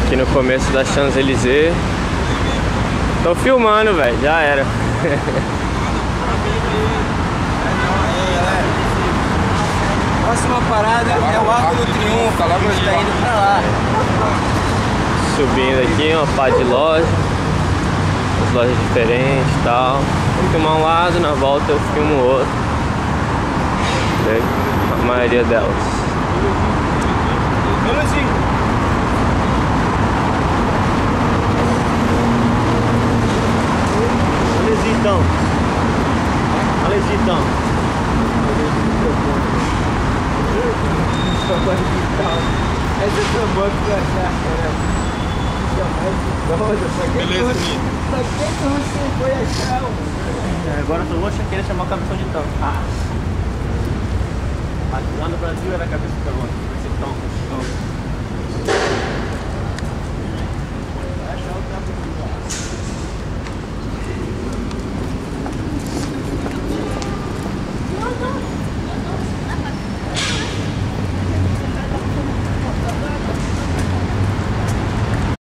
Aqui no começo da Champs-Élysées. Tô filmando, velho, já era. Próxima parada é o Arco do Triunfo, a gente tá indo pra lá. Subindo aqui, uma pá de loja. As lojas diferentes e tal. Vou filmar um lado, na volta eu filmo o outro. A maioria delas. Alesitão. Alesitão. Essa é boa que eu achar, né? Beleza, pra que você foi achar? Agora eu só vou querer chamar o cabeção de tanto. Lá no Brasil era cabeça de tanto.